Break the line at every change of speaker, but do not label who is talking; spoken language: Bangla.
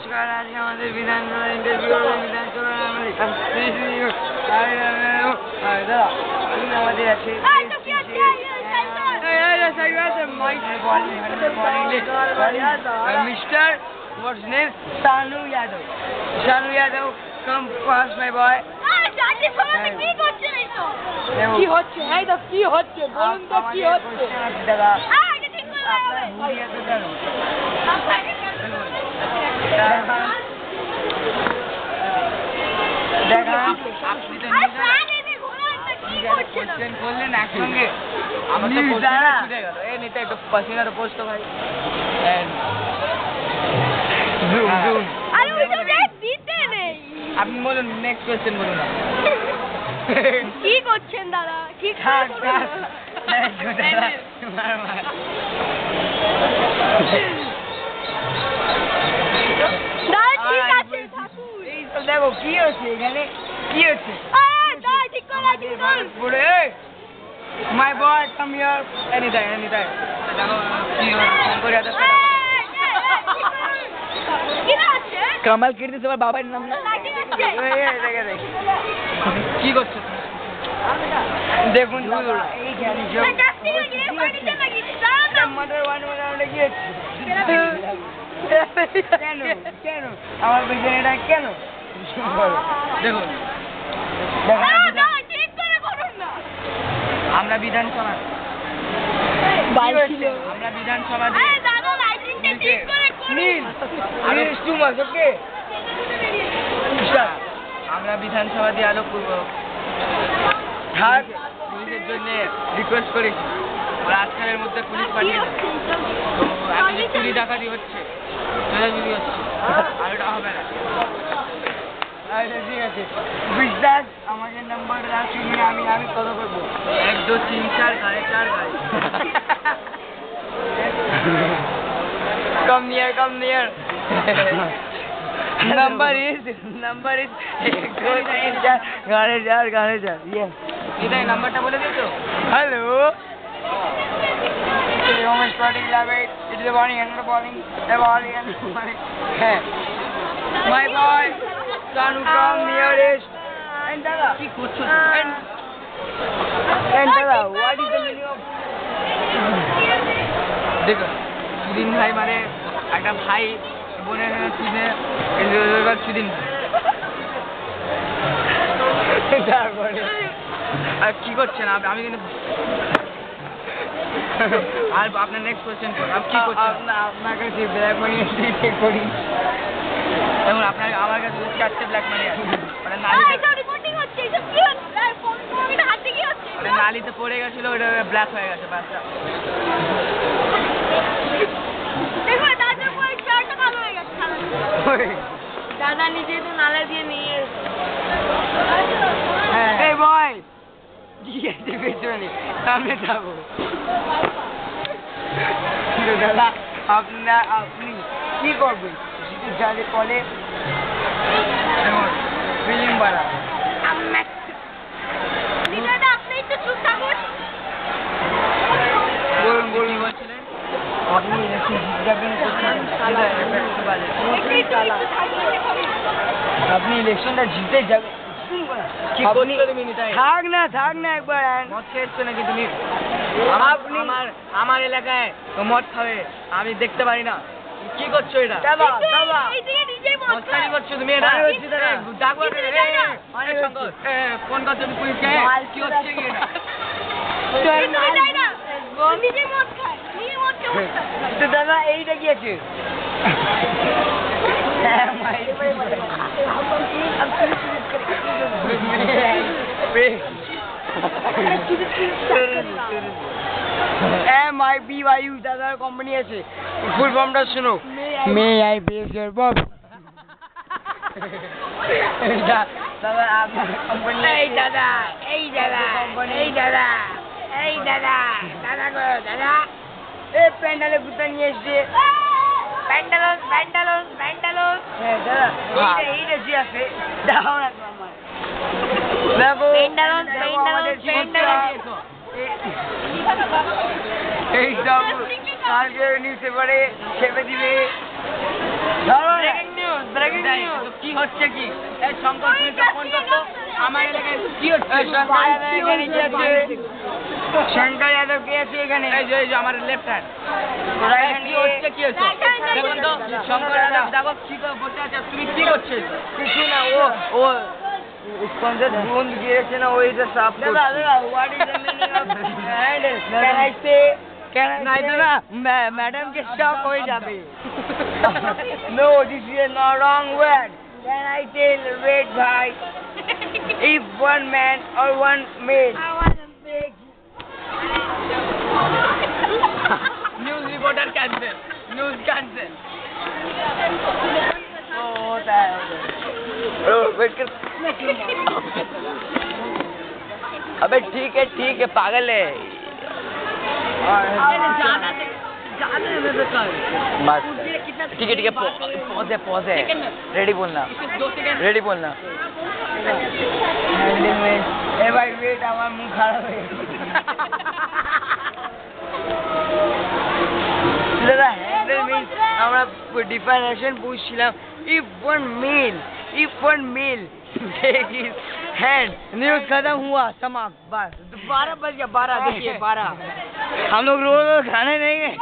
নমস্কার, আজকে আমাদের বিধানসভা ইন্টারভিউ হবে। বিধানসভা আমাদের আছে mister what's name? Sanu Yadav. Sanu Yadav, come past my boy.
কি হচ্ছে? এই তো কি হচ্ছে? বলুন তো কি হচ্ছে?
দাদা আপনার ভুলিয়া তো জানো দেখা আপনি তো কোশ্চেন করলেন একসঙ্গে আমার তো কোশ্চেন ছুটে গেল। এই নিতে একটু পাসিনার পোস্ট ভাই জুম জুম।
আরে ওইটা ব্যাগ দিতে নেই।
আপনি বলুন নেক্সট কোশ্চেন বলুন।
কি করছেন দাদা? কি
থাক
খাচ্ছেন?
মার মার
দাদা ঠিক আছে থাকুন।
এই তো দেখো কি হচ্ছে এখানে, কি হচ্ছে
দাদা ঠিক করে
পুরো মাই বয় কাম হিয়ার এনিটাইম এনিটাইম। দেখো কি ফোন করে আদা কামাল কীর্তি তোমার বাবার নাম না? কি করছো দেখুন এই কেন কেন আমার পেছনে কেন দেখুন আমরা বিধানসভা আমরা বিধানসভা আমরা বিধানসভা দিয়ে আলোক করব। পুলিশের জন্য রিকোয়েস্ট করেছি ওরা আজকালের মধ্যে পুলিশ পাঠিয়ে দেবে। তো এখন যে চুরি ডাকাতি হচ্ছে চুরি হচ্ছে আর এটা হবে না। আচ্ছা ঠিক আছে বিশ্বাস আমাকে নাম্বার রাখি আমি আমি কত করবো 1 2 3 4 গাড়ি 4 গাড়ি come near number is 1 2 3 4 গাড়ি 4 yes এটাই নাম্বারটা বলে দিছো। Hello Home starting late. It is the morning and the morning. The morning and the morning. My boy, Sanu come nearest. And Dada, and Dada, what is the meaning of? देखो, सुदिन भाई मारे একটা ভাই বোনের চিনে এবার সুদিন তারপরে আর কি করছেন আমি কিন্তু আর আপনার নেক্সট কোশ্চেন করুন। আপনি কি করছেন? আপনার কাছে ব্ল্যাক মানি আছে করি এবং আপনার আমার কাছে 4টে ব্ল্যাক মানি আছে মানে নালিতে পড়ে গেছিল ওটা ব্ল্যাক হয়ে গেছে বাসটা।
দাদা নিজে তো নালা দিয়ে নিয়ে
এই বয় ঠিক আছে পেছনে সামনে যাবো দাদা আপনি কি করবেন যাতে কলে ফিল্ম বাড়া
আপনি তো চুপ থাকুন।
বলুন বলুন বলছিলেন আপনি ইলেকশন জিতবেন আপনি ইলেকশনটা জিতে যাবেন। থাক না একবার মদ খেয়েছো নাকি তুমি? আমার এলাকায় মদ খাবে আমি দেখতে পারি না। কি করছো এটা? মস্তানি করছো তুমি এটা? ফোন করছো তুমি পুলিশকে? কি হচ্ছে কি এটা? দাদা এইটা কি আছে? MIBYU দাদার কোম্পানি আছে ফুল ফর্মটা শোনো may I base your Bob দাদা আপনার কোম্পানি
এই দাদা দাদা
এই প্যান্ডালে গুতা নিয়ে এসছে
প্যান্টালুন
হ্যাঁ দাদা এইটা যে আছে দাও না আমার দেখো আমাদের এই সব কালকে নিউজ পেপারে ছেপে দিবে। ধরো হচ্ছে কি এই শঙ্কর ফোন করতো আমার এলাকায় কি হচ্ছে
শঙ্কর যাদব কে আছে এখানে?
এই যে আমার লেফট হ্যান্ড কি হচ্ছে কি হচ্ছে দেখুন তো শঙ্কর যাদব দেখো কি করে বসে আছে তুমি কি করছো
কিছু না, ও স্পন্সর বন্ধ গিয়েছে না, ওই যে সাফ করছে। What is the meaning of handle? Can I say নাই তো না ম্যাডাম কে শক হয়ে যাবে। No, this is not wrong word. Can I tell red ভাই, if one man or one maid
news reporter cancel news cancel
होता है वेट कर। अबे ठीक है पागल है। बस ठीक है पॉज है रेडी बोलना हैंडलिंग में ए भाई वेट আমার মুখ খারাপ হয়ে দাদা হ্যান্ডেল মিন্স আমরা ডিফাইনেশন বুঝছিলাম if one male take his hand। News खत्म हुआ समाप्त बस 12 बज गया 12 देखिए 12 हम लोग रोज खाने नहीं गए।